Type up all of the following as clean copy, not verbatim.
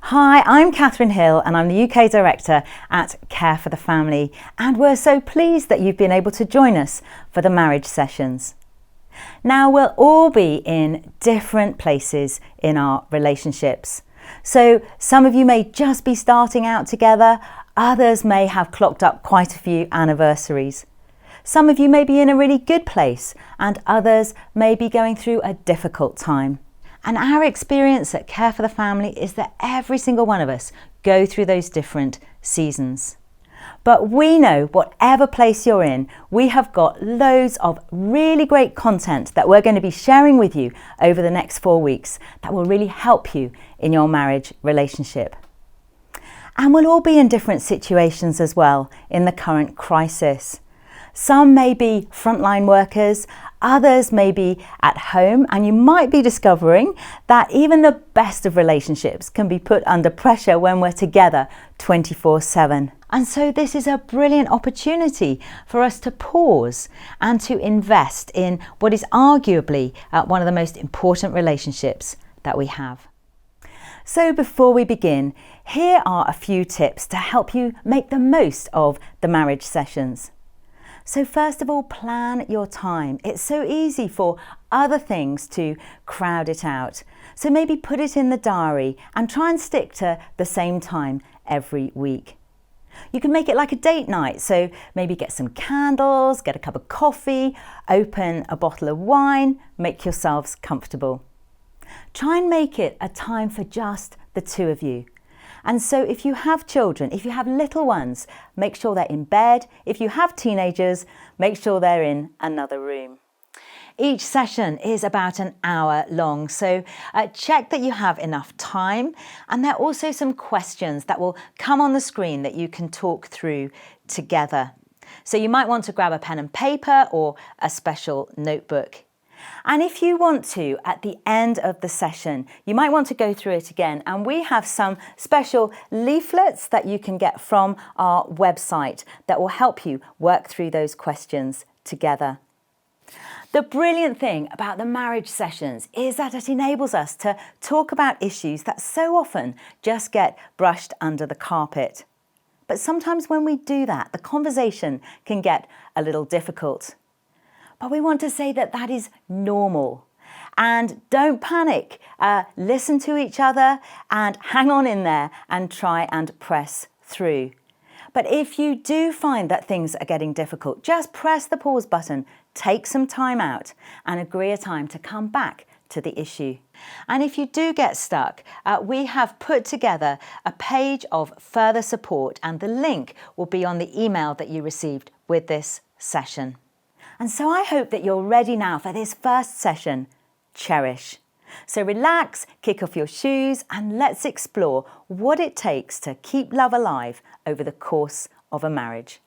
Hi, I'm Catherine Hill and I'm the UK Director at Care for the Family, and we're so pleased that you've been able to join us for the marriage sessions. Now, we'll all be in different places in our relationships. So some of you may just be starting out together, others may have clocked up quite a few anniversaries. Some of you may be in a really good place and others may be going through a difficult time. And our experience at Care for the Family is that every single one of us go through those different seasons. But we know whatever place you're in, we have got loads of really great content that we're going to be sharing with you over the next 4 weeks that will really help you in your marriage relationship. And we'll all be in different situations as well in the current crisis. Some may be frontline workers, others may be at home, and you might be discovering that even the best of relationships can be put under pressure when we're together 24/7. And so this is a brilliant opportunity for us to pause and to invest in what is arguably one of the most important relationships that we have. So before we begin, here are a few tips to help you make the most of the marriage sessions. So first of all, plan your time. It's so easy for other things to crowd it out. So maybe put it in the diary and try and stick to the same time every week. You can make it like a date night. So maybe get some candles, get a cup of coffee, open a bottle of wine, make yourselves comfortable. Try and make it a time for just the two of you. And so if you have children, if you have little ones, make sure they're in bed. If you have teenagers, make sure they're in another room. Each session is about an hour long, so check that you have enough time. And there are also some questions that will come on the screen that you can talk through together. So you might want to grab a pen and paper or a special notebook. And if you want to, at the end of the session, you might want to go through it again. And we have some special leaflets that you can get from our website that will help you work through those questions together. The brilliant thing about the marriage sessions is that it enables us to talk about issues that so often just get brushed under the carpet. But sometimes when we do that, the conversation can get a little difficult. But we want to say that that is normal. And don't panic. Listen to each other and hang on in there and try and press through. But if you do find that things are getting difficult, just press the pause button, take some time out and agree a time to come back to the issue. And if you do get stuck, we have put together a page of further support, and the link will be on the email that you received with this session. And so I hope that you're ready now for this first session, Cherish. So relax, kick off your shoes, and let's explore what it takes to keep love alive over the course of a marriage.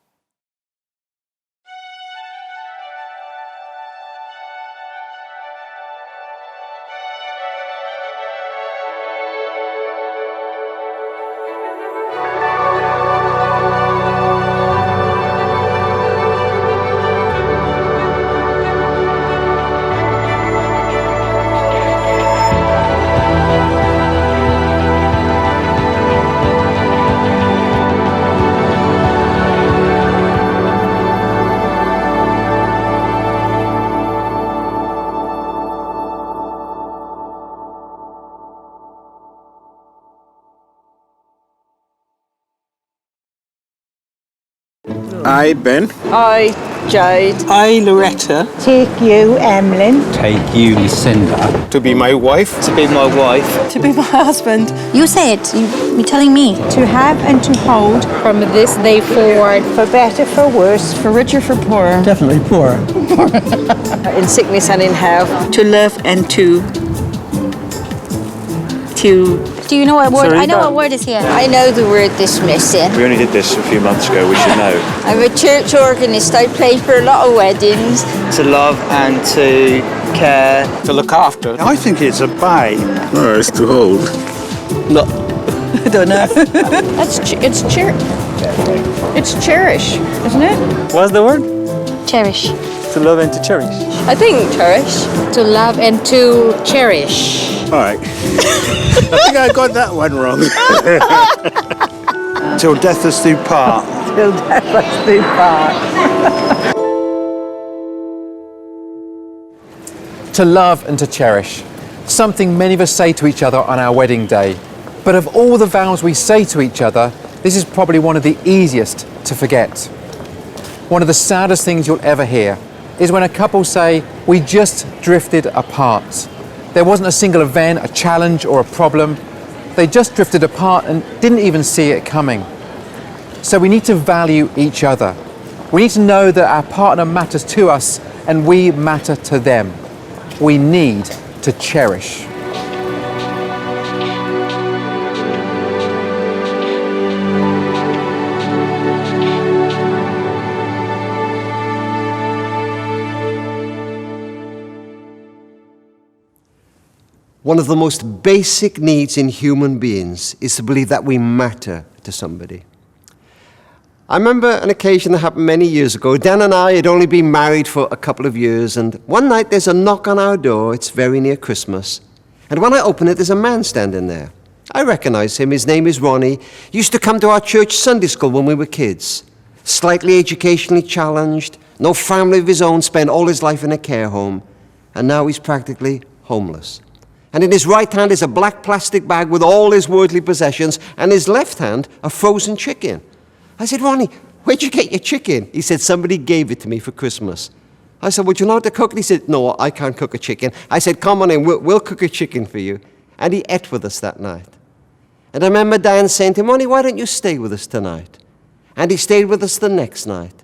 I, Ben. I, Jade. I, Loretta. Take you, Emlyn. Take you, Lucinda. To be my wife. To be my wife. To be my husband. You say it. You're telling me. To have and to hold. From this day forward. For better, for worse. For richer, for poorer. Definitely poorer. In sickness and in health. To love and to Do you know what word? I know what word is here. I know the word dismissing. We only did this a few months ago, we should know. I'm a church organist. I play for a lot of weddings. To love and to care. To look after. I think it's a bye. No, it's to hold. no. I don't know. It's cherish, isn't it? What's the word? Cherish. To love and to cherish. I think cherish. To love and to cherish. All right. think I got that one wrong. Till death us do part. Till death us do part. To love and to cherish. Something many of us say to each other on our wedding day. But of all the vows we say to each other, this is probably one of the easiest to forget. One of the saddest things you'll ever hear is when a couple say, we just drifted apart. There wasn't a single event, a challenge or a problem. They just drifted apart and didn't even see it coming. So we need to value each other. We need to know that our partner matters to us and we matter to them. We need to cherish. One of the most basic needs in human beings is to believe that we matter to somebody. I remember an occasion that happened many years ago. Dan and I had only been married for a couple of years, and one night there's a knock on our door. It's very near Christmas. And when I open it, there's a man standing there. I recognize him. His name is Ronnie. He used to come to our church Sunday school when we were kids. Slightly educationally challenged, no family of his own, spent all his life in a care home, and now he's practically homeless. And in his right hand is a black plastic bag with all his worldly possessions, and his left hand, a frozen chicken. I said, Ronnie, where'd you get your chicken? He said, somebody gave it to me for Christmas. I said, would you know how to cook it? He said, no, I can't cook a chicken. I said, come on in, we'll cook a chicken for you. And he ate with us that night. And I remember Diane saying to him, Ronnie, why don't you stay with us tonight? And he stayed with us the next night.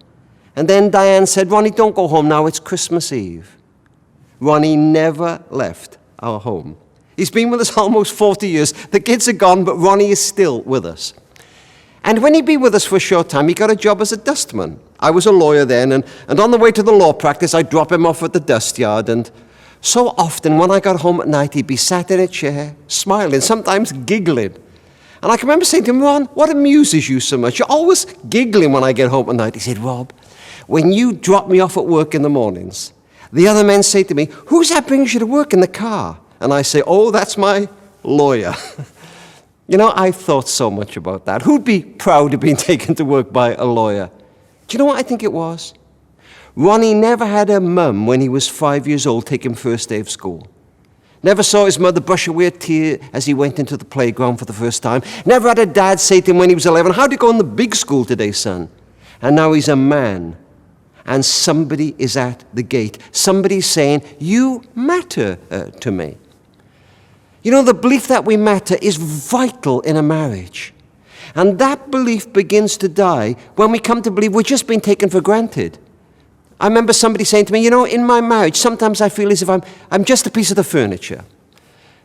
And then Diane said, Ronnie, don't go home now, it's Christmas Eve. Ronnie never left our home. He's been with us almost 40 years. The kids are gone, but Ronnie is still with us. And when he'd been with us for a short time, he got a job as a dustman. I was a lawyer then, and on the way to the law practice, I'd drop him off at the dust yard. And so often, when I got home at night, he'd be sat in a chair, smiling, sometimes giggling. And I can remember saying to him, Ron, what amuses you so much? You're always giggling when I get home at night. He said, Rob, when you drop me off at work in the mornings, the other men say to me, who's that brings you to work in the car? And I say, oh, that's my lawyer. You know, I've thought so much about that. Who'd be proud of being taken to work by a lawyer? Do you know what I think it was? Ronnie never had a mum when he was 5 years old take him first day of school. Never saw his mother brush away a tear as he went into the playground for the first time. Never had a dad say to him when he was 11, how'd you go in the big school today, son? And now he's a man. And somebody is at the gate. Somebody's saying, you matter to me. You know, the belief that we matter is vital in a marriage. And that belief begins to die when we come to believe we're just being taken for granted. I remember somebody saying to me, you know, in my marriage, sometimes I feel as if I'm just a piece of the furniture.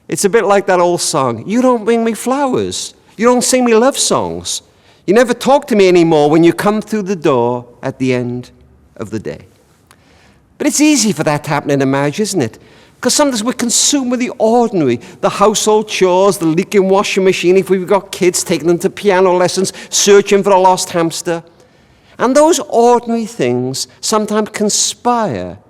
It's a bit like that old song, you don't bring me flowers. You don't sing me love songs. You never talk to me anymore when you come through the door at the end of the day. But it's easy for that to happen in a marriage, isn't it? Because sometimes we're consumed with the ordinary, the household chores, the leaking washing machine, if we've got kids, taking them to piano lessons, searching for a lost hamster. And those ordinary things sometimes conspire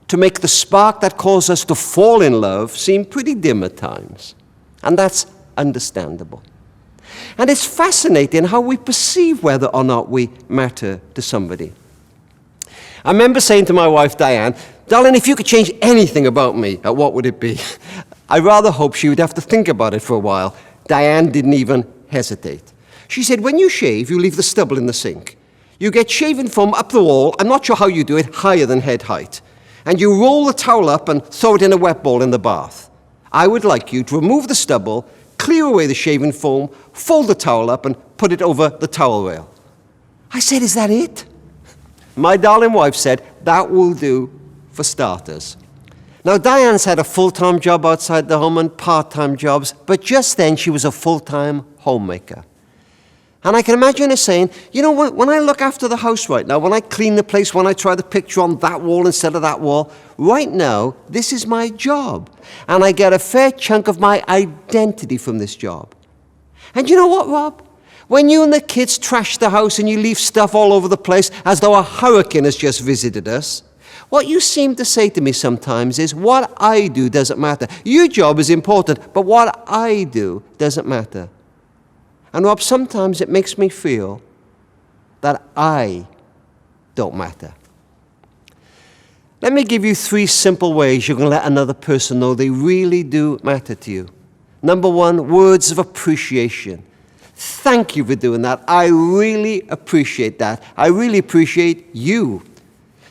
to make the spark that causes us to fall in love seem pretty dim at times. And that's understandable. And it's fascinating how we perceive whether or not we matter to somebody. I remember saying to my wife, Diane, darling, if you could change anything about me, what would it be? I rather hoped she would have to think about it for a while. Diane didn't even hesitate. She said, when you shave, you leave the stubble in the sink. You get shaving foam up the wall, I'm not sure how you do it, higher than head height. And you roll the towel up and throw it in a wet ball in the bath. I would like you to remove the stubble, clear away the shaving foam, fold the towel up and put it over the towel rail. I said, is that it? My darling wife said, that will do for starters. Now, Diane's had a full-time job outside the home and part-time jobs, but just then she was a full-time homemaker. And I can imagine her saying, you know, when I look after the house right now, when I clean the place, when I try the picture on that wall instead of that wall, right now, this is my job. And I get a fair chunk of my identity from this job. And you know what, Rob? When you and the kids trash the house and you leave stuff all over the place as though a hurricane has just visited us, What you seem to say to me sometimes is, what I do doesn't matter. Your job is important, but what I do doesn't matter. And Rob, sometimes it makes me feel that I don't matter. Let me give you 3 simple ways you can let another person know they really do matter to you. Number 1, words of appreciation. Thank you for doing that. I really appreciate that. I really appreciate you.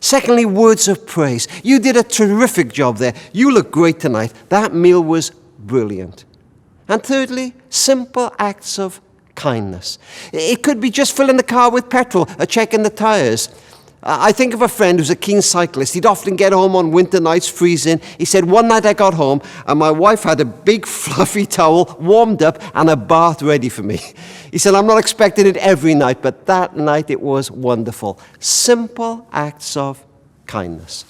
Secondly, words of praise. You did a terrific job there. You look great tonight. That meal was brilliant. And thirdly, simple acts of kindness. It could be just filling the car with petrol or checking the tires. I think of a friend who's a keen cyclist. He'd often get home on winter nights freezing. He said, one night I got home and my wife had a big fluffy towel warmed up and a bath ready for me. He said, I'm not expecting it every night, but that night it was wonderful. Simple acts of kindness.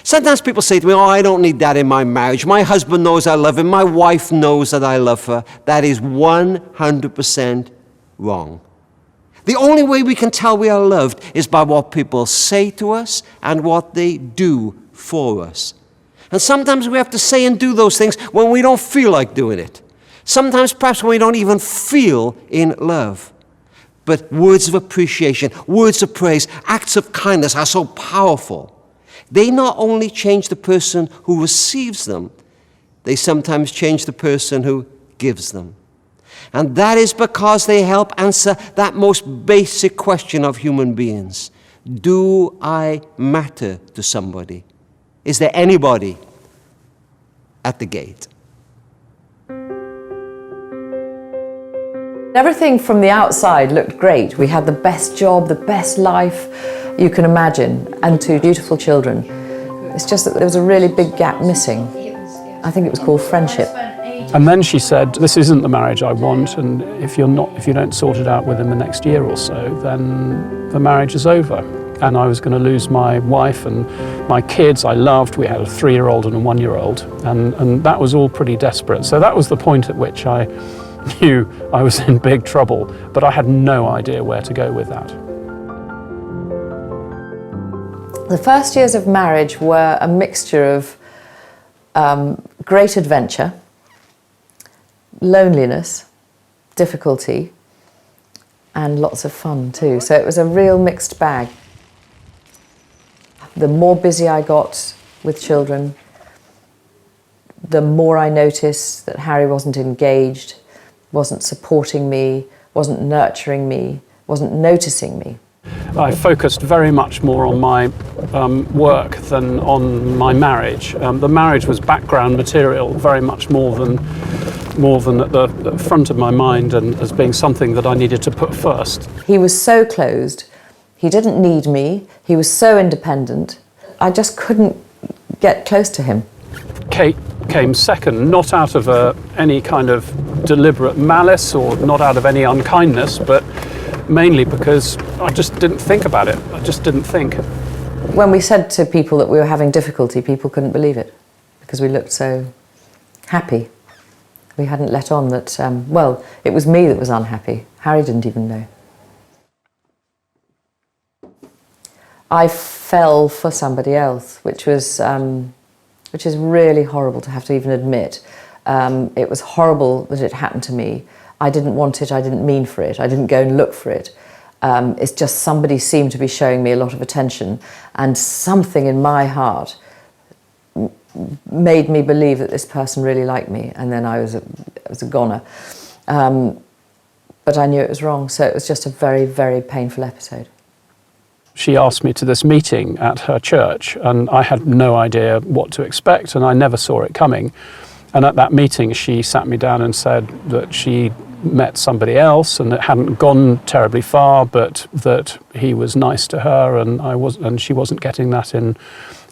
Sometimes people say to me, oh, I don't need that in my marriage. My husband knows I love him. My wife knows that I love her. That is 100% wrong. The only way we can tell we are loved is by what people say to us and what they do for us. And sometimes we have to say and do those things when we don't feel like doing it. Sometimes perhaps when we don't even feel in love. But words of appreciation, words of praise, acts of kindness are so powerful. They not only change the person who receives them, they sometimes change the person who gives them. And that is because they help answer that most basic question of human beings. Do I matter to somebody? Is there anybody at the gate? Everything from the outside looked great. We had the best job, the best life you can imagine, and 2 beautiful children. It's just that there was a really big gap missing. I think it was called friendship. And then she said, this isn't the marriage I want, and if you don't sort it out within the next year or so, then the marriage is over. And I was going to lose my wife and my kids I loved. We had a 3-year-old and a 1-year-old, and that was all pretty desperate. So that was the point at which I knew I was in big trouble, but I had no idea where to go with that. The first years of marriage were a mixture of great adventure, loneliness, difficulty, and lots of fun too. So it was a real mixed bag. The more busy I got with children, the more I noticed that Harry wasn't engaged, wasn't supporting me, wasn't nurturing me, wasn't noticing me. I focused very much more on my work than on my marriage. The marriage was background material, very much more than at the front of my mind and as being something that I needed to put first. He was so closed, he didn't need me, he was so independent, I just couldn't get close to him. Kate came second, not out of any kind of deliberate malice or not out of any unkindness, but mainly because I just didn't think about it. I just didn't think. When we said to people that we were having difficulty, people couldn't believe it because we looked so happy. We hadn't let on that, well, it was me that was unhappy. Harry didn't even know. I fell for somebody else, which is really horrible to have to even admit. It was horrible that it happened to me. I didn't want it, I didn't mean for it, I didn't go and look for it. It's just somebody seemed to be showing me a lot of attention, and something in my heart made me believe that this person really liked me, and then I was a goner. But I knew it was wrong, so it was just a very, very painful episode. She asked me to this meeting at her church, and I had no idea what to expect, and I never saw it coming. And at that meeting, she sat me down and said that she met somebody else, and it hadn't gone terribly far, but that he was nice to her, and she wasn't getting that in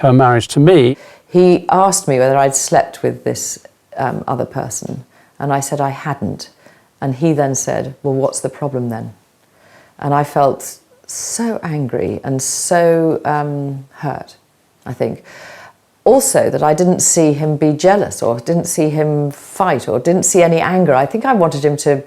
her marriage to me. He asked me whether I'd slept with this other person, and I said I hadn't. And he then said, well, what's the problem then? And I felt so angry and so hurt, I think. Also, that I didn't see him be jealous, or didn't see him fight, or didn't see any anger. I think I wanted him to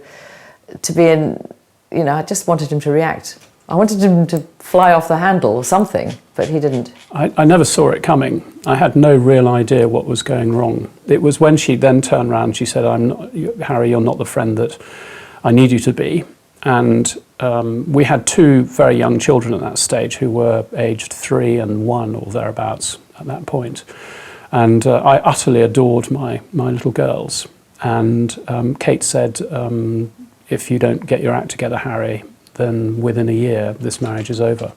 be in, I just wanted him to react. I wanted him to fly off the handle or something. but he didn't. I never saw it coming. I had no real idea what was going wrong. It was when she then turned around, she said, Harry, you're not the friend that I need you to be. And we had 2 very young children at that stage who were aged 3 and 1 or thereabouts at that point. And I utterly adored my little girls. And Kate said, if you don't get your act together, Harry, then within a year, this marriage is over.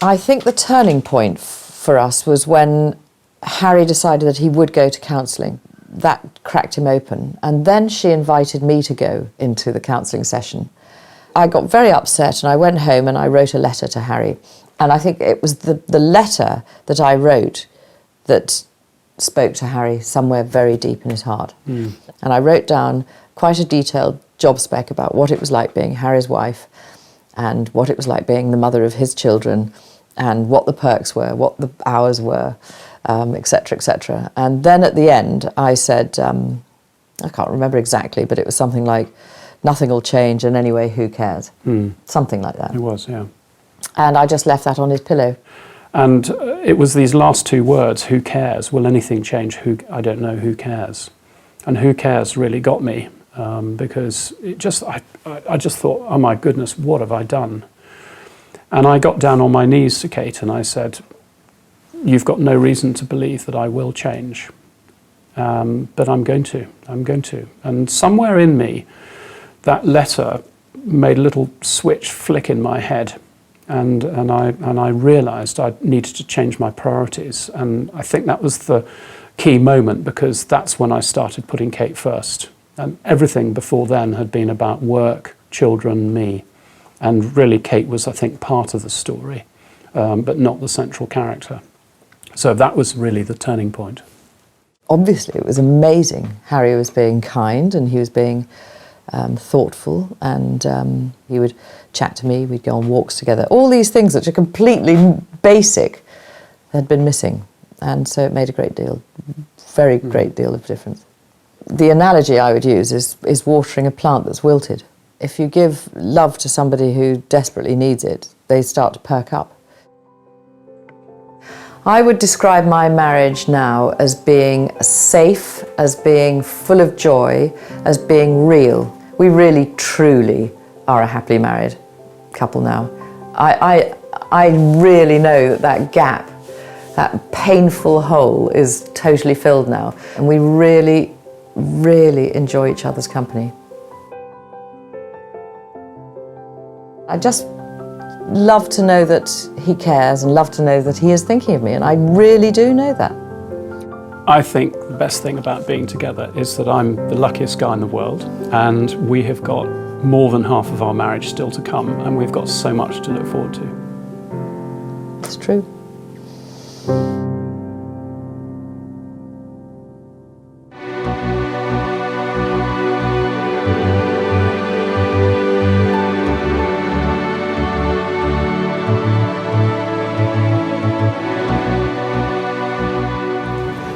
I think the turning point for us was when Harry decided that he would go to counselling. That cracked him open. And then she invited me to go into the counselling session. I got very upset and I went home and I wrote a letter to Harry. And I think it was the letter that I wrote that spoke to Harry somewhere very deep in his heart. And I wrote down quite a detailed job spec about what it was like being Harry's wife and what it was like being the mother of his children and what the perks were, what the hours were, etc., etc. And then at the end, I said, I can't remember exactly, but it was something like, nothing will change, and anyway, who cares? Something like that. It was, yeah. And I just left that on his pillow. And it was these last 2 words, who cares? Will anything change? I don't know, who cares? And who cares really got me, because I just thought, oh my goodness, what have I done? And I got down on my knees to Kate and I said, you've got no reason to believe that I will change, but I'm going to. And somewhere in me, that letter made a little switch flick in my head, and I realised I needed to change my priorities. And I think that was the key moment, because that's when I started putting Kate first. And everything before then had been about work, children, me. And really Kate was, I think, part of the story, but not the central character. So that was really the turning point. Obviously, it was amazing. Harry was being kind and he was being thoughtful, and he would chat to me, we'd go on walks together. All these things which are completely basic had been missing. And so it made a great deal, very great deal of difference. The analogy I would use is watering a plant that's wilted. If you give love to somebody who desperately needs it, they start to perk up. I would describe my marriage now as being safe, as being full of joy, as being real. We really, truly are a happily married couple now. I really know that gap, that painful hole is totally filled now. And we really, really enjoy each other's company. I just love to know that he cares and love to know that he is thinking of me, and I really do know that. I think the best thing about being together is that I'm the luckiest guy in the world, and we have got more than half of our marriage still to come, and we've got so much to look forward to. It's true.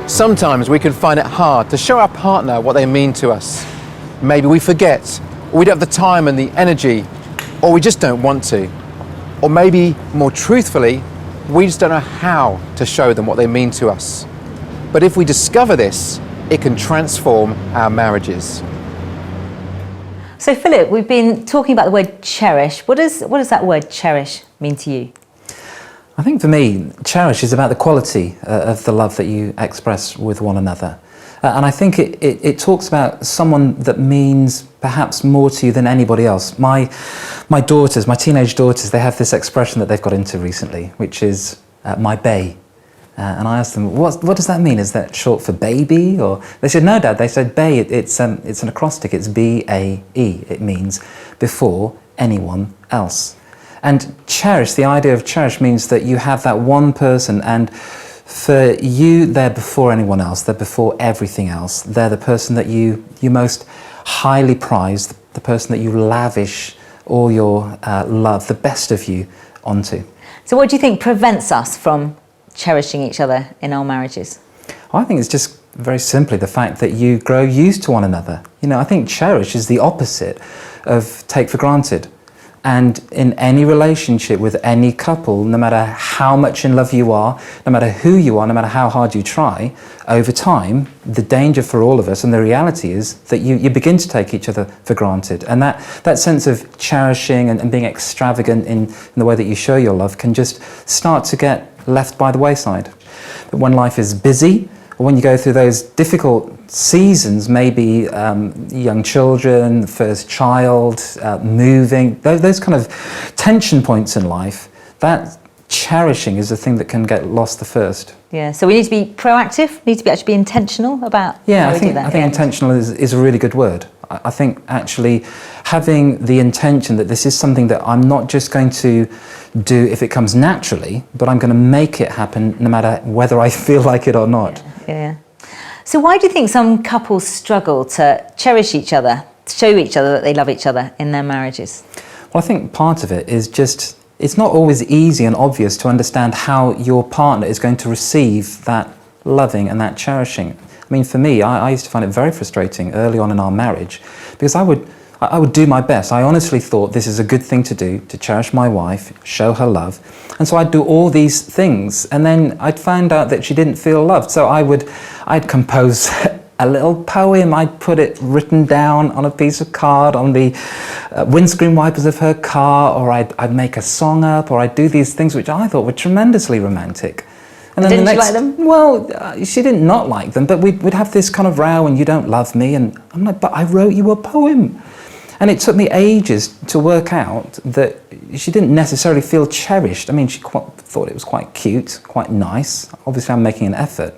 Sometimes we can find it hard to show our partner what they mean to us. Maybe we forget, or we don't have the time and the energy, or we just don't want to. Or maybe, more truthfully, we just don't know how to show them what they mean to us. But if we discover this, it can transform our marriages. So Philip, we've been talking about the word cherish. What does that word cherish mean to you? I think for me, cherish is about the quality of the love that you express with one another. And I think it talks about someone that means perhaps more to you than anybody else. My daughters, my teenage daughters, they have this expression that they've got into recently, which is my bae. And I asked them, what does that mean? Is that short for baby? Or they said, no, Dad. They said, bae, it's an acrostic. It's B-A-E. It means before anyone else. And cherish, the idea of cherish means that you have that one person, and for you, they're before anyone else. They're before everything else. They're the person that you most highly prize, the person that you lavish all your love, the best of you, onto. So what do you think prevents us from cherishing each other in our marriages? I think it's just very simply the fact that you grow used to one another. You know, I think cherish is the opposite of take for granted. And in any relationship with any couple, no matter how much in love you are, no matter who you are, no matter how hard you try, over time, the danger for all of us, and the reality is that you begin to take each other for granted. And that sense of cherishing and being extravagant in the way that you show your love can just start to get left by the wayside. But when life is busy, or when you go through those difficult seasons, maybe young children, first child, moving, those kind of tension points in life, that cherishing is the thing that can get lost the first. Yeah, so we need to be proactive, need to be actually be intentional about how we do that. I think intentional is a really good word. I think actually having the intention that this is something that I'm not just going to do if it comes naturally, but I'm going to make it happen no matter whether I feel like it or not. Yeah. So why do you think some couples struggle to cherish each other, to show each other that they love each other in their marriages? Well, I think part of it is just, it's not always easy and obvious to understand how your partner is going to receive that loving and that cherishing. I mean, for me, I used to find it very frustrating early on in our marriage because I would do my best. I honestly thought this is a good thing to do, to cherish my wife, show her love. And so I'd do all these things, and then I'd find out that she didn't feel loved. So I'd compose a little poem, I'd put it written down on a piece of card on the windscreen wipers of her car, or I'd make a song up, or I'd do these things which I thought were tremendously romantic. And then didn't she like them? Well, she did not like them, but we'd have this kind of row, and you don't love me, and I'm like, but I wrote you a poem. And it took me ages to work out that she didn't necessarily feel cherished. I mean, she thought it was quite cute, quite nice. Obviously, I'm making an effort.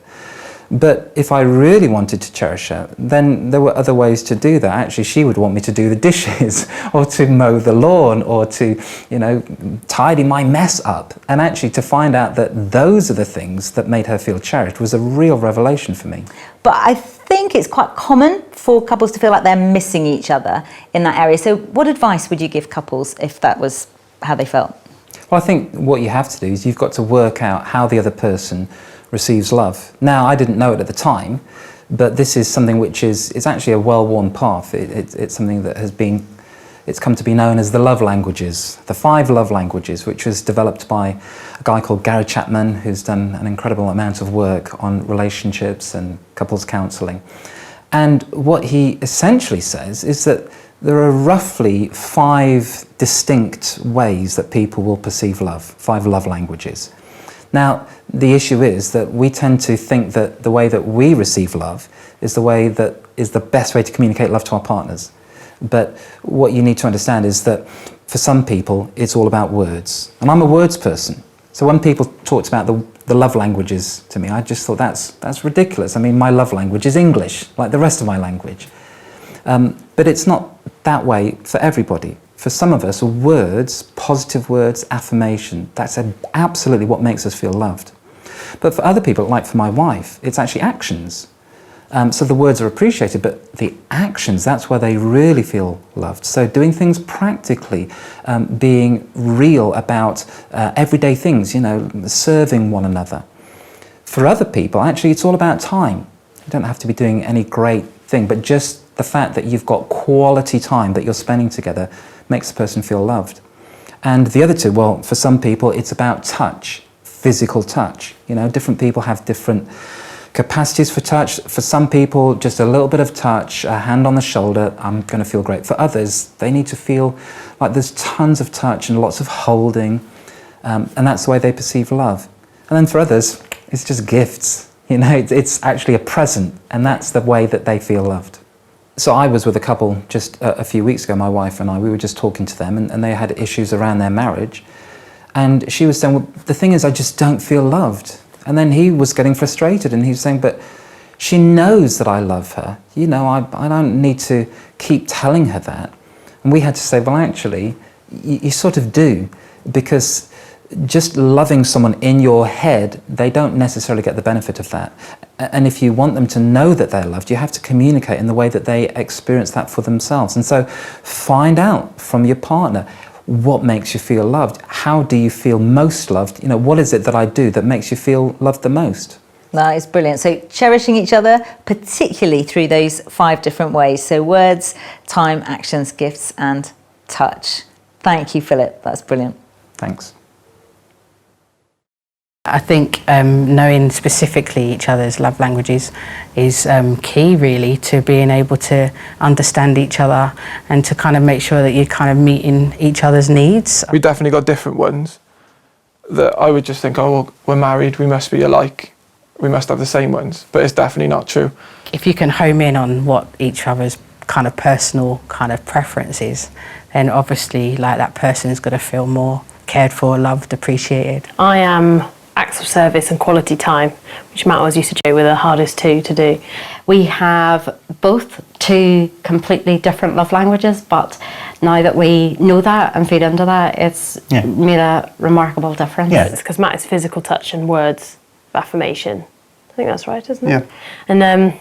But if I really wanted to cherish her, then there were other ways to do that. Actually, she would want me to do the dishes or to mow the lawn or to, tidy my mess up. And actually to find out that those are the things that made her feel cherished was a real revelation for me. But I think it's quite common for couples to feel like they're missing each other in that area. So what advice would you give couples if that was how they felt? Well, I think what you have to do is you've got to work out how the other person receives love. Now, I didn't know it at the time, but this is something which is actually a well-worn path. It's something that it's come to be known as the love languages, the 5 love languages, which was developed by a guy called Gary Chapman, who's done an incredible amount of work on relationships and couples counselling. And what he essentially says is that there are roughly 5 distinct ways that people will perceive love, 5 love languages. Now, the issue is that we tend to think that the way that we receive love is the way that is the best way to communicate love to our partners. But what you need to understand is that for some people, it's all about words. And I'm a words person. So when people talked about the love languages to me, I just thought that's ridiculous. I mean, my love language is English, like the rest of my language. But it's not that way for everybody. For some of us, words, positive words, affirmation, that's absolutely what makes us feel loved. But for other people, like for my wife, it's actually actions. So the words are appreciated, but the actions, that's where they really feel loved. So doing things practically, being real about everyday things, serving one another. For other people, actually, it's all about time. You don't have to be doing any great thing, but just the fact that you've got quality time that you're spending together makes the person feel loved. And the other 2, well, for some people, it's about touch, physical touch. Different people have different capacities for touch. For some people, just a little bit of touch, a hand on the shoulder, I'm going to feel great. For others, they need to feel like there's tons of touch and lots of holding, and that's the way they perceive love. And then for others, it's just gifts. It's actually a present, and that's the way that they feel loved. So I was with a couple just a few weeks ago, my wife and I, we were just talking to them, and they had issues around their marriage. And she was saying, well, the thing is, I just don't feel loved. And then he was getting frustrated, and he was saying, but she knows that I love her. I don't need to keep telling her that. And we had to say, well, actually, you sort of do, because just loving someone in your head, they don't necessarily get the benefit of that. And if you want them to know that they're loved, you have to communicate in the way that they experience that for themselves. And so find out from your partner, what makes you feel loved? How do you feel most loved? What is it that I do that makes you feel loved the most? That is brilliant. So cherishing each other, particularly through those 5 different ways. So words, time, actions, gifts, and touch. Thank you, Philip. That's brilliant. Thanks. I think knowing specifically each other's love languages is key, really, to being able to understand each other and to kind of make sure that you're kind of meeting each other's needs. We definitely got different ones that I would just think, oh, well, we're married, we must be alike, we must have the same ones, but it's definitely not true. If you can home in on what each other's kind of personal kind of preference is, then obviously like that person is going to feel more cared for, loved, appreciated. I am acts of service and quality time, which Matt always used to do, were the hardest two to do. We have both two completely different love languages, but now that we know that and feed into that, it's made a remarkable difference. Yeah, it's because Matt is physical touch and words of affirmation. I think that's right, isn't it? Yeah. And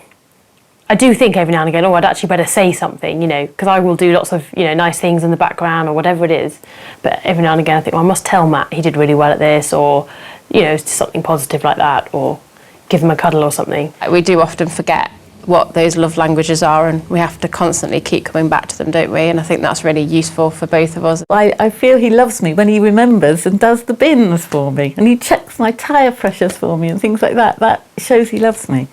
I do think every now and again, oh, I'd actually better say something, you know, because I will do lots of, you know, nice things in the background or whatever it is. But every now and again I think, well, I must tell Matt he did really well at this, or, you know, something positive like that, or give him a cuddle or something. We do often forget what those love languages are, and we have to constantly keep coming back to them, don't we? And I think that's really useful for both of us. I feel he loves me when he remembers and does the bins for me, and he checks my tyre pressures for me and things like that. That shows he loves me.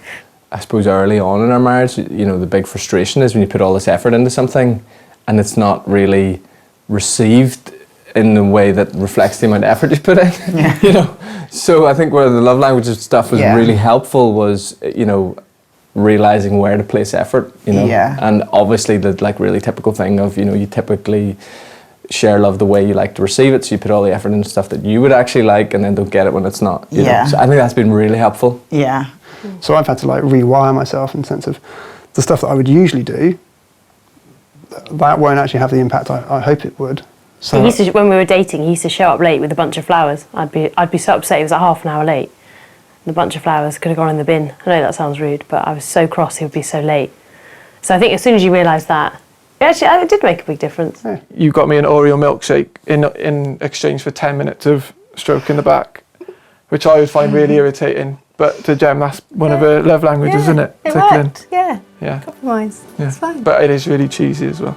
I suppose early on in our marriage, you know, the big frustration is when you put all this effort into something and it's not really received in the way that reflects the amount of effort you put in. Yeah. You know, so I think where the love languages stuff was really helpful was, you know, realizing where to place effort, you know, and obviously the like really typical thing of, you know, you typically share love the way you like to receive it, so you put all the effort into stuff that you would actually like and then don't get it when it's not, you know? So I think that's been really helpful. Yeah. So I've had to like rewire myself in the sense of the stuff that I would usually do, that won't actually have the impact I hope it would. So He used to, when we were dating, he used to show up late with a bunch of flowers. I'd be so upset he was like half an hour late. The bunch of flowers could have gone in the bin. I know that sounds rude, but I was so cross he would be so late. So I think as soon as you realise that, it did make a big difference. Yeah. You got me an Oreo milkshake in exchange for 10 minutes of stroking the back, which I would find really irritating. But to Jem, that's one of her love languages, isn't it? It Tickling. worked, yeah. Yeah. Compromise. Yeah. It's fine. But it is really cheesy as well.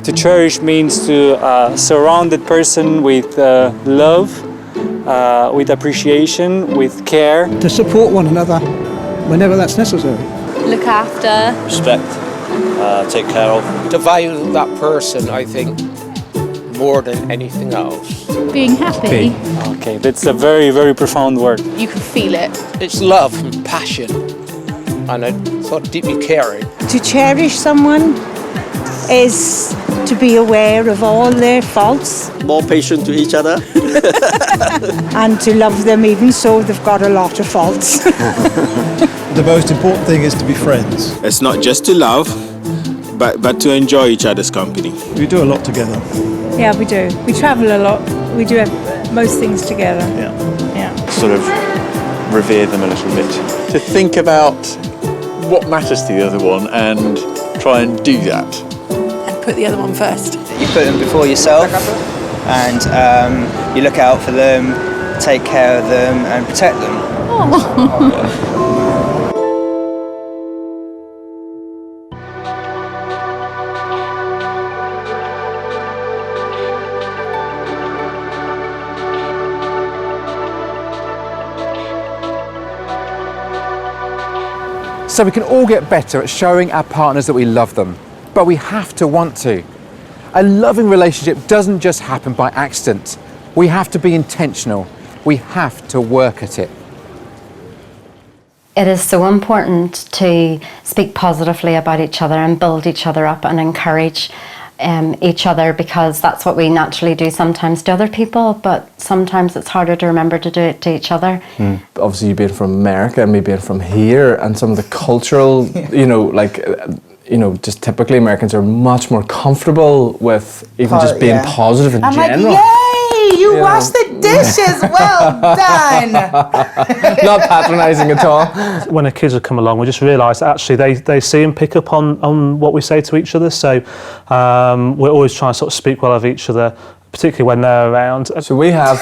To cherish means to surround that person with love, with appreciation, with care. To support one another whenever that's necessary. Look after. Respect, take care of. To value that person, I think, more than anything else. Being happy. Okay, that's a very, very profound word. You can feel it. It's love and passion, and I thought deeply caring. To cherish someone is to be aware of all their faults. More patient to each other. And to love them even so they've got a lot of faults. The most important thing is to be friends. It's not just to love, but to enjoy each other's company. We do a lot together. Yeah, we do. We travel a lot. We do most things together. Yeah. Sort of revere them a little bit. To think about what matters to the other one and try and do that. Put the other one first. You put them before yourself, and you look out for them, take care of them, and protect them. So we can all get better at showing our partners that we love them, but we have to want to. A loving relationship doesn't just happen by accident. We have to be intentional. We have to work at it. It is so important to speak positively about each other and build each other up and encourage each other, because that's what we naturally do sometimes to other people, but sometimes it's harder to remember to do it to each other. Obviously, you being from America and me being from here, and some of the cultural, you know, like, you know, just typically Americans are much more comfortable with even just being positive in general. Like, yay, you washed the dishes, well done. Not patronising at all. When the kids have come along, we just realised actually they see and pick up on what we say to each other. So we're always trying to sort of speak well of each other, particularly when they're around. So we have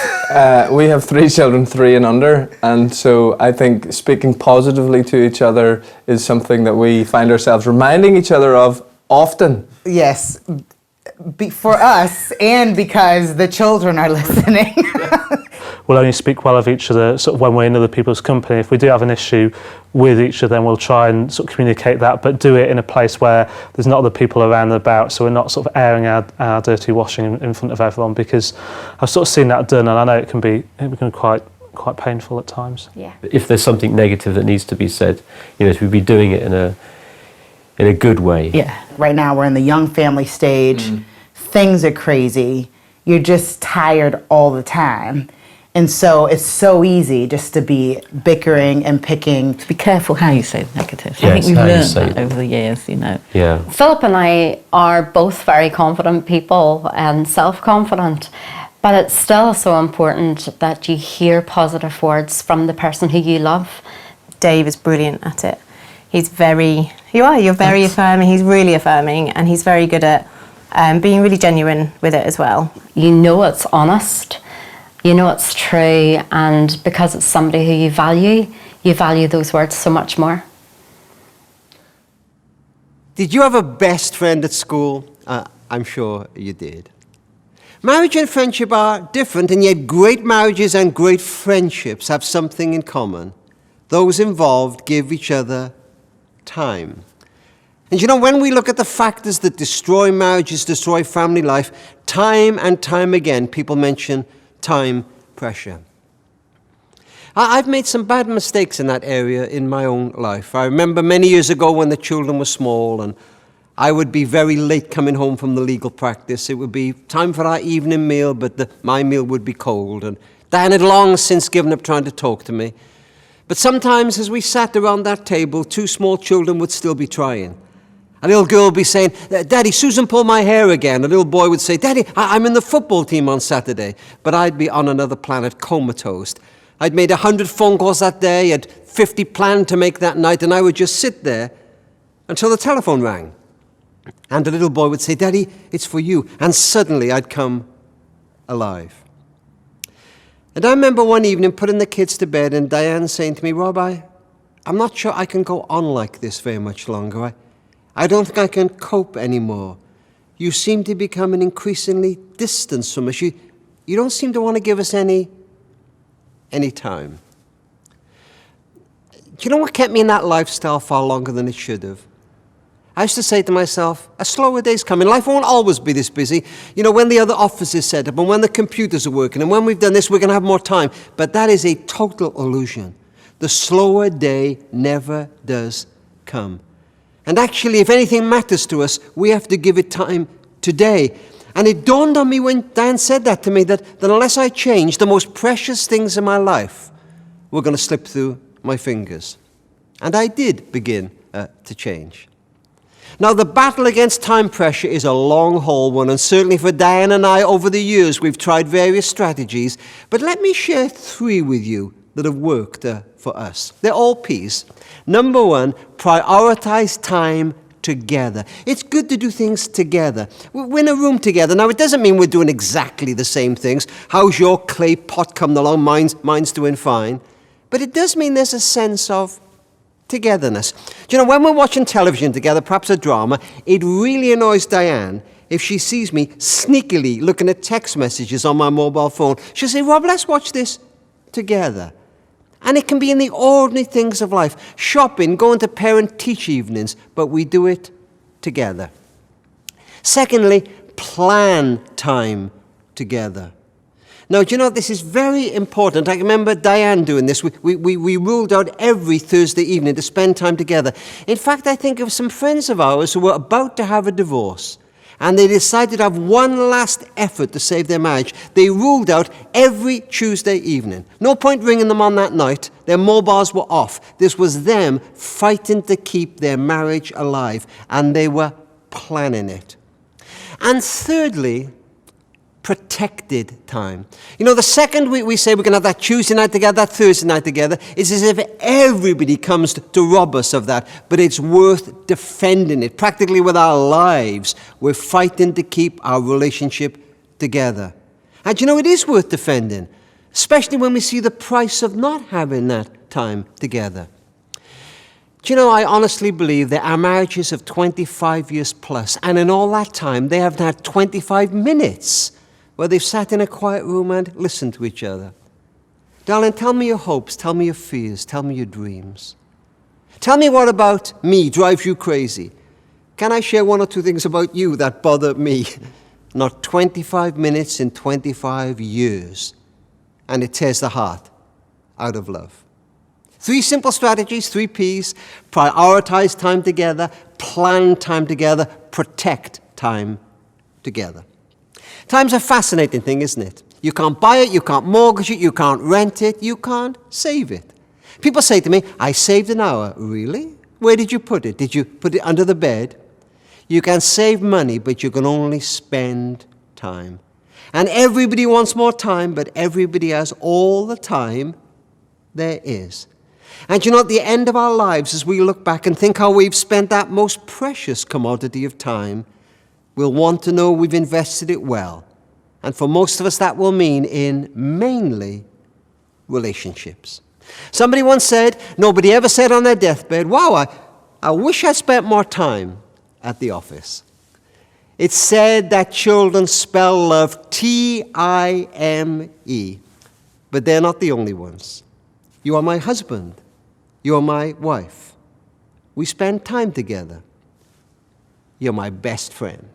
3 children, 3 and under, and so I think speaking positively to each other is something that we find ourselves reminding each other of often. Yes, for us, and because the children are listening. We'll only speak well of each other sort of when we're in other people's company. If we do have an issue with each other, then we'll try and sort of communicate that, but do it in a place where there's not other people around and about, so we're not sort of airing our dirty washing in front of everyone, because I've sort of seen that done, and I know it can be quite painful at times. Yeah. If there's something negative that needs to be said, you know, to be doing it in a good way. Yeah. Right now we're in the young family stage. Things are crazy. You're just tired all the time. And so it's so easy just to be bickering and picking. To be careful how you say negative. Yes, I think we've how you learned say that over the years, you know. Yeah. Philip and I are both very confident people and self-confident, but it's still so important that you hear positive words from the person who you love. Dave is brilliant at it. You're very affirming, he's really affirming, and he's very good at being really genuine with it as well. You know it's honest, you know it's true, and because it's somebody who you value those words so much more. Did you have a best friend at school? I'm sure you did. Marriage and friendship are different, and yet great marriages and great friendships have something in common. Those involved give each other time. And you know, when we look at the factors that destroy marriages, destroy family life, time and time again, people mention time pressure. I've made some bad mistakes in that area in my own life. I remember many years ago when the children were small and I would be very late coming home from the legal practice. It would be time for our evening meal, but my meal would be cold. And Diane had long since given up trying to talk to me. But sometimes as we sat around that table, 2 small children would still be trying. A little girl would be saying, "Daddy, Susan pulled my hair again." A little boy would say, "Daddy, I'm in the football team on Saturday." But I'd be on another planet, comatose. I'd made 100 phone calls that day, had 50 planned to make that night, and I would just sit there until the telephone rang. And the little boy would say, "Daddy, it's for you." And suddenly I'd come alive. And I remember one evening putting the kids to bed and Diane saying to me, "Rob, I'm not sure I can go on like this very much longer. I don't think I can cope anymore. You seem to be becoming increasingly distant from us. You don't seem to want to give us any time." Do you know what kept me in that lifestyle far longer than it should have? I used to say to myself, a slower day's coming. Life won't always be this busy. You know, when the other office is set up and when the computers are working and when we've done this, we're going to have more time. But that is a total illusion. The slower day never does come. And actually, if anything matters to us, we have to give it time today. And it dawned on me when Dan said that to me, that unless I change, the most precious things in my life were going to slip through my fingers. And I did begin to change. Now, the battle against time pressure is a long haul one, and certainly for Diane and I, over the years, we've tried various strategies. But let me share 3 with you that have worked for us. They're all P's. Number 1, prioritize time together. It's good to do things together. We're in a room together. Now, it doesn't mean we're doing exactly the same things. How's your clay pot coming along? Mine's doing fine. But it does mean there's a sense of togetherness. Do you know, when we're watching television together, perhaps a drama, it really annoys Diane if she sees me sneakily looking at text messages on my mobile phone. She'll say, "Rob, let's watch this together." And it can be in the ordinary things of life. Shopping, going to parent-teacher evenings, but we do it together. Secondly, plan time together. Now, do you know, this is very important. I remember Diane doing this. We ruled out every Thursday evening to spend time together. In fact, I think of some friends of ours who were about to have a divorce, and they decided to have one last effort to save their marriage. They ruled out every Tuesday evening. No point ringing them on that night. Their mobiles were off. This was them fighting to keep their marriage alive, and they were planning it. And thirdly, protected time. You know, the second we say we're going to have that Tuesday night together, that Thursday night together, it's as if everybody comes to rob us of that, but it's worth defending it. Practically with our lives, we're fighting to keep our relationship together. And you know, it is worth defending, especially when we see the price of not having that time together. Do you know, I honestly believe that our marriages of 25 years plus, and in all that time, they haven't had 25 minutes where they've sat in a quiet room and listened to each other. Darling, tell me your hopes, tell me your fears, tell me your dreams. Tell me what about me drives you crazy. Can I share one or two things about you that bother me? Not 25 minutes in 25 years. And it tears the heart out of love. 3 simple strategies, 3 P's. Prioritize time together, plan time together, protect time together. Time's a fascinating thing, isn't it? You can't buy it, you can't mortgage it, you can't rent it, you can't save it. People say to me, I saved an hour. Really? Where did you put it? Did you put it under the bed? You can save money, but you can only spend time. And everybody wants more time, but everybody has all the time there is. And you know, at the end of our lives, as we look back and think how we've spent that most precious commodity of time, we'll want to know we've invested it well. And for most of us, that will mean in mainly relationships. Somebody once said, nobody ever said on their deathbed, wow, I wish I spent more time at the office. It's said that children spell love Time, but they're not the only ones. You are my husband. You are my wife. We spend time together. You're my best friend.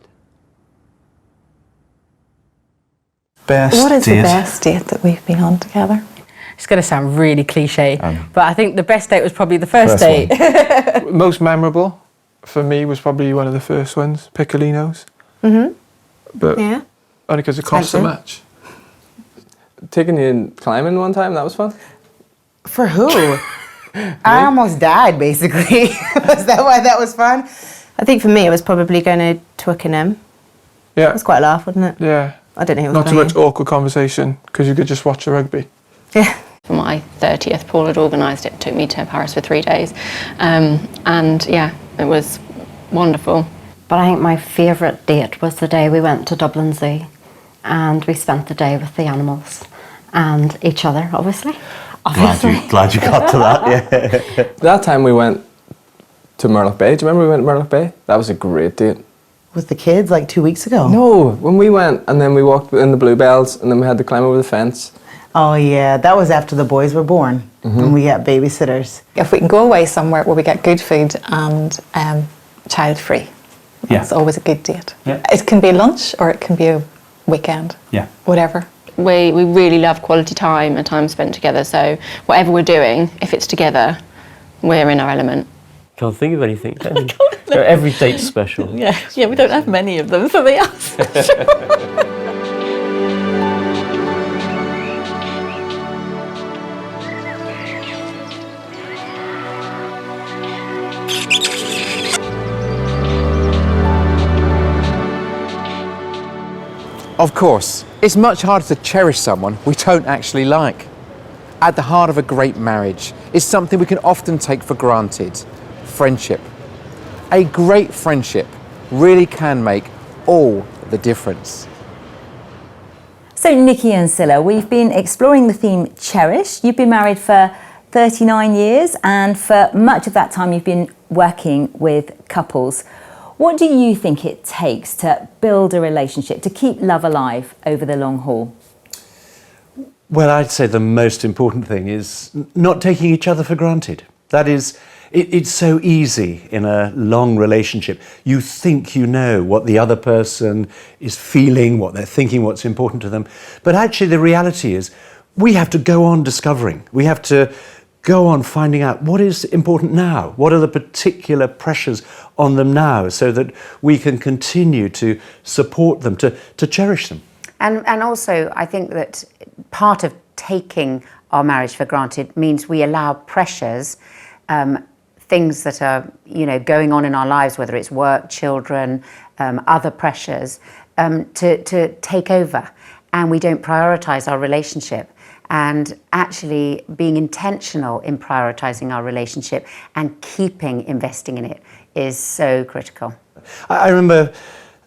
What is the best date that we've been on together? It's going to sound really cliche, but I think the best date was probably the first date. Most memorable for me was probably one of the first ones, Piccolino's. Mm-hmm. But yeah, only because it cost so much. Taking you climbing one time, that was fun. For who? I almost died, basically. Was that why that was fun? I think for me it was probably going to Twickenham. Yeah. It was quite a laugh, wasn't it? Yeah. I don't know who was Not too much awkward conversation, because you could just watch the rugby. Yeah. For my 30th, Paul had organised it, took me to Paris for 3 days. And yeah, it was wonderful. But I think my favourite date was the day we went to Dublin Zoo and we spent the day with the animals and each other, obviously. Glad you got to that, yeah. That time we went to Murlough Bay. Do you remember we went to Murlough Bay? That was a great date. With the kids, like 2 weeks ago? No, when we went and then we walked in the bluebells and then we had to climb over the fence. Oh yeah, that was after the boys were born, when we got babysitters. If we can go away somewhere where we get good food and child-free, that's always a good date. Yeah. It can be lunch or it can be a weekend. Yeah. Whatever. We really love quality time and time spent together, so whatever we're doing, if it's together, we're in our element. Can't think of anything, can you? Every date's special. Yeah, we don't have many of them, so they are special. Of course, it's much harder to cherish someone we don't actually like. At the heart of a great marriage is something we can often take for granted: friendship. A great friendship really can make all the difference. So Nikki and Scylla, we've been exploring the theme Cherish. You've been married for 39 years and for much of that time you've been working with couples. What do you think it takes to build a relationship, to keep love alive over the long haul? Well, I'd say the most important thing is not taking each other for granted. That is, it's so easy in a long relationship. You think you know what the other person is feeling, what they're thinking, what's important to them. But actually the reality is we have to go on discovering. We have to go on finding out what is important now. What are the particular pressures on them now so that we can continue to support them, to cherish them. And also, I think that part of taking our marriage for granted means we allow pressures, things that are, going on in our lives, whether it's work, children, other pressures, to take over. And we don't prioritise our relationship. And actually being intentional in prioritising our relationship and investing in it is so critical. I remember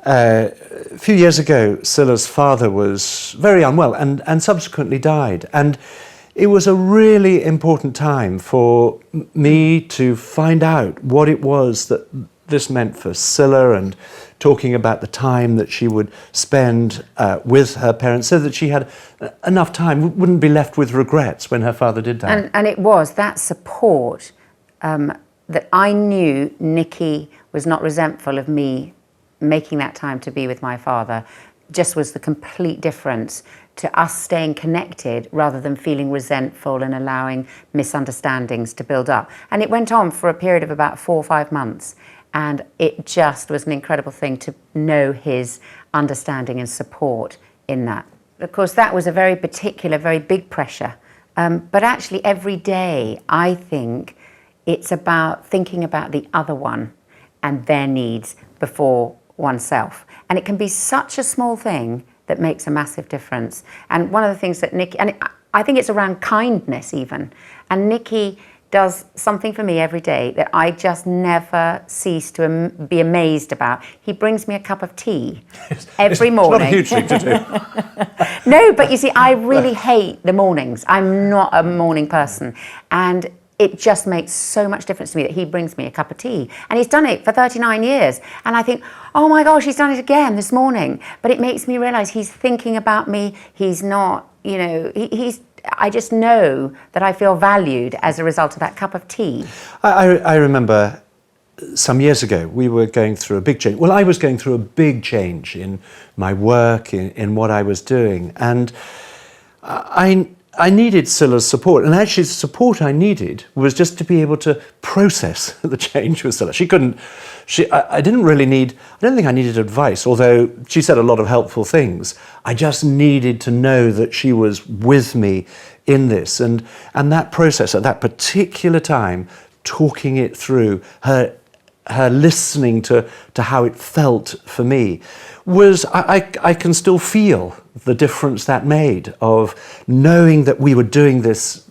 a few years ago, Scylla's father was very unwell and subsequently died. And it was a really important time for me to find out what it was that this meant for Scylla, and talking about the time that she would spend with her parents so that she had enough time, wouldn't be left with regrets when her father did die. And it was that support that I knew Nikki was not resentful of me making that time to be with my father, just was the complete difference to us staying connected rather than feeling resentful and allowing misunderstandings to build up. And it went on for a period of about 4 or 5 months. And it just was an incredible thing to know his understanding and support in that. Of course, that was a very particular, very big pressure. But actually every day, I think it's about thinking about the other one and their needs before oneself. And it can be such a small thing that makes a massive difference. And one of the things that Nikki, and I think it's around kindness even, and Nikki does something for me every day that I just never cease to be amazed about. He brings me a cup of tea every morning. It's not a huge thing to do. No, but you see, I really hate the mornings. I'm not a morning person. And it just makes so much difference to me that he brings me a cup of tea. And he's done it for 39 years. And I think, oh my gosh, he's done it again this morning. But it makes me realise he's thinking about me. He's not, I just know that I feel valued as a result of that cup of tea. I remember some years ago, we were going through a big change. Well, I was going through a big change in my work, in what I was doing. And I needed Scylla's support. And actually, the support I needed was just to be able to process the change with Scylla. I don't think I needed advice, although she said a lot of helpful things. I just needed to know that she was with me in this. And that process at that particular time, talking it through, her listening to how it felt for me, was, I can still feel the difference that made of knowing that we were doing this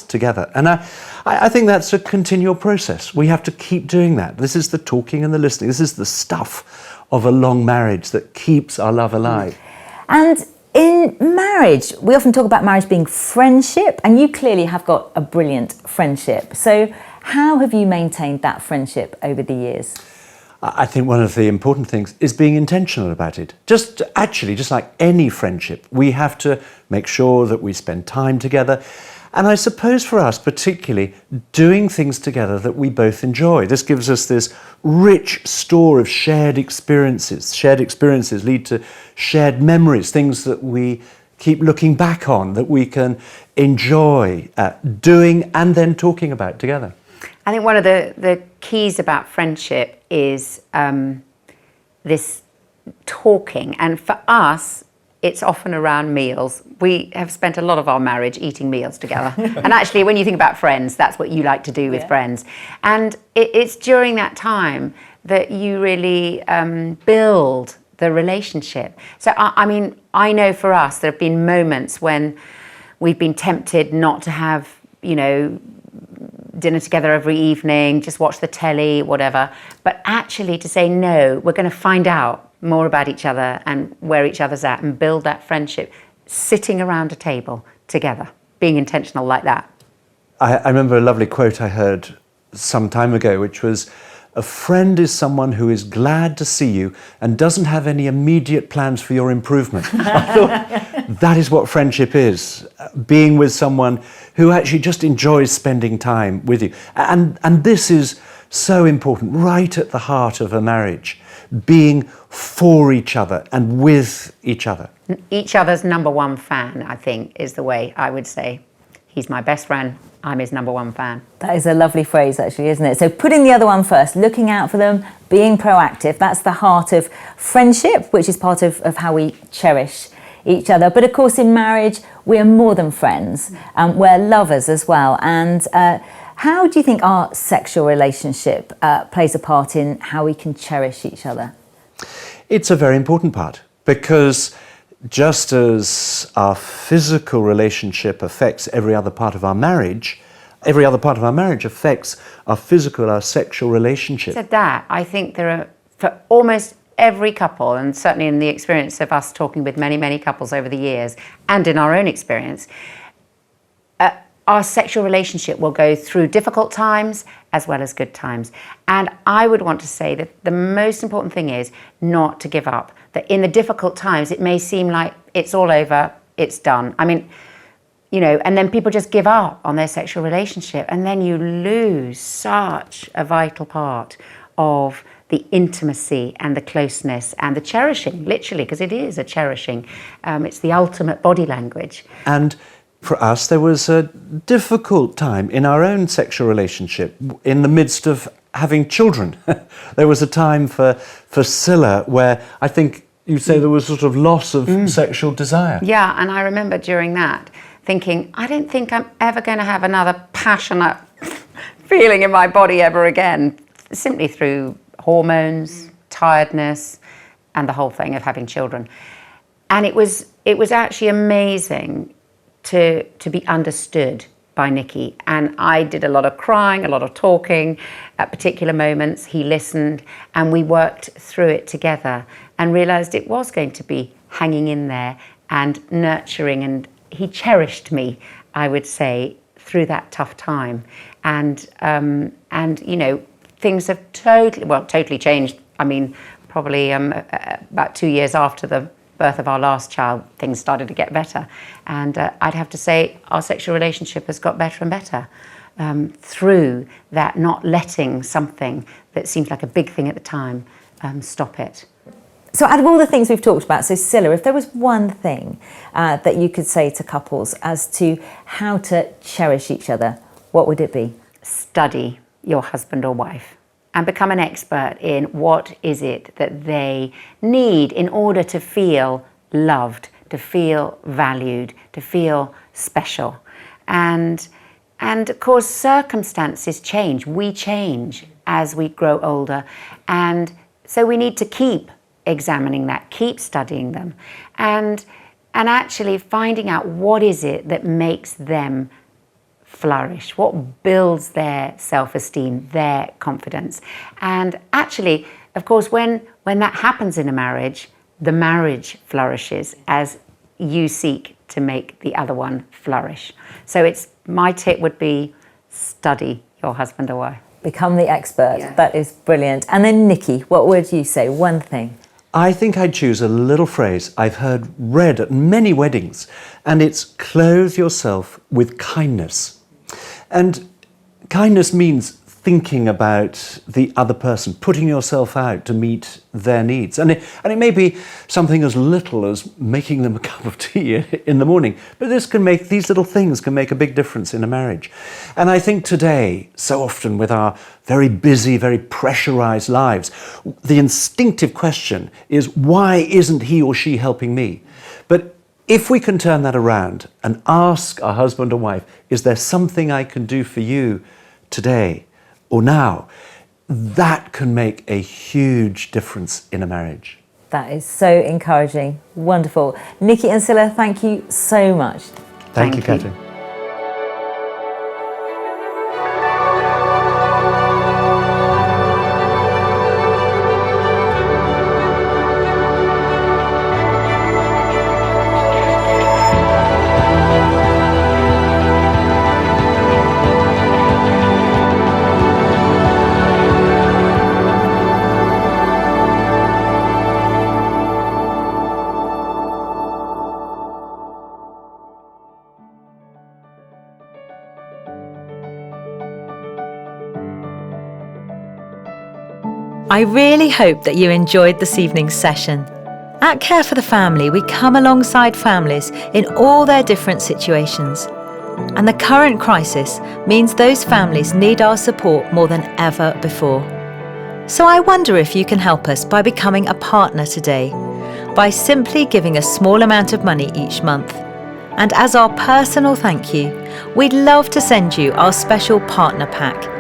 together. And I think that's a continual process. We have to keep doing that. This is the talking and the listening. This is the stuff of a long marriage that keeps our love alive. And in marriage, we often talk about marriage being friendship, and you clearly have got a brilliant friendship. So how have you maintained that friendship over the years? I think one of the important things is being intentional about it. Just like any friendship, we have to make sure that we spend time together. And I suppose for us, particularly, doing things together that we both enjoy. This gives us this rich store of shared experiences. Shared experiences lead to shared memories, things that we keep looking back on, that we can enjoy doing and then talking about together. I think one of the keys about friendship is this talking. And for us, it's often around meals. We have spent a lot of our marriage eating meals together. And actually, when you think about friends, that's what you like to do with friends. And it's during that time that you really build the relationship. So, I know for us, there have been moments when we've been tempted not to have, dinner together every evening, just watch the telly, whatever. But actually to say, no, we're going to find out more about each other and where each other's at and build that friendship, sitting around a table together, being intentional like that. I remember a lovely quote I heard some time ago, which was, "A friend is someone who is glad to see you and doesn't have any immediate plans for your improvement." I thought that is what friendship is, being with someone who actually just enjoys spending time with you. And this is so important, right at the heart of a marriage, being for each other and with each other. Each other's number one fan, I think, is the way I would say. He's my best friend, I'm his number one fan. That is a lovely phrase, actually, isn't it? So putting the other one first, looking out for them, being proactive, that's the heart of friendship, which is part of how we cherish each other. But of course, in marriage, we're more than friends. We're lovers as well. And how do you think our sexual relationship plays a part in how we can cherish each other? It's a very important part, because just as our physical relationship affects every other part of our marriage, every other part of our marriage affects our physical, our sexual relationship. So that, I think there are, for almost every couple, and certainly in the experience of us talking with many, many couples over the years, and in our own experience, our sexual relationship will go through difficult times as well as good times. And I would want to say that the most important thing is not to give up. That in the difficult times, it may seem like it's all over, it's done. I mean, you know, and then people just give up on their sexual relationship, and then you lose such a vital part of the intimacy and the closeness and the cherishing, literally, because it is a cherishing. It's the ultimate body language. And for us, there was a difficult time in our own sexual relationship in the midst of having children. There was a time for Scylla where I think you say there was sort of loss of sexual desire. Yeah, and I remember during that thinking, I don't think I'm ever going to have another passionate feeling in my body ever again, simply through hormones, tiredness, and the whole thing of having children. And it was actually amazing to be understood by Nicky. And I did a lot of crying, a lot of talking at particular moments. He listened, and we worked through it together and realized it was going to be hanging in there and nurturing. And he cherished me, I would say, through that tough time. And you know, things have totally changed. I mean, probably about 2 years after the birth of our last child, things started to get better. And I'd have to say our sexual relationship has got better and better through that, not letting something that seemed like a big thing at the time stop it. So out of all the things we've talked about, so Scylla, if there was one thing that you could say to couples as to how to cherish each other, what would it be? Study your husband or wife and become an expert in what is it that they need in order to feel loved, to feel valued, to feel special. And of course, circumstances change. We change as we grow older. And so we need to keep examining that, keep studying them, and actually finding out what is it that makes them flourish, what builds their self-esteem, their confidence. And actually, of course, when that happens in a marriage, the marriage flourishes as you seek to make the other one flourish. So my tip would be study your husband or wife. Become the expert. Yeah. That is brilliant. And then Nicky, what would you say? One thing. I think I'd choose a little phrase I've heard read at many weddings, and it's clothe yourself with kindness. And kindness means thinking about the other person, putting yourself out to meet their needs. And it may be something as little as making them a cup of tea in the morning, but these little things can make a big difference in a marriage. And I think today, so often with our very busy, very pressurized lives, the instinctive question is, why isn't he or she helping me? But if we can turn that around and ask our husband or wife, is there something I can do for you today or now? That can make a huge difference in a marriage. That is so encouraging. Wonderful. Nicky and Scylla, thank you so much. Thank you, Katharine. I really hope that you enjoyed this evening's session. At Care for the Family, we come alongside families in all their different situations. And the current crisis means those families need our support more than ever before. So I wonder if you can help us by becoming a partner today, by simply giving a small amount of money each month. And as our personal thank you, we'd love to send you our special partner pack.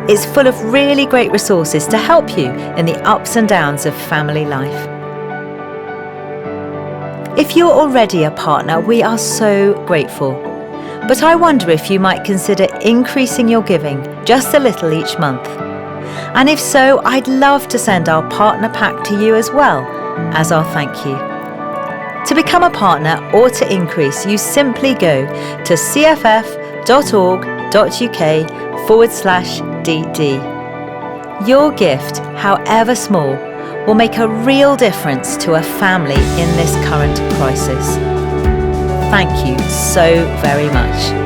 It's full of really great resources to help you in the ups and downs of family life. If you're already a partner, we are so grateful. But I wonder if you might consider increasing your giving just a little each month. And if so, I'd love to send our partner pack to you as well as our thank you. To become a partner or to increase, you simply go to cff.org.uk/DD. Your gift, however small, will make a real difference to a family in this current crisis. Thank you so very much.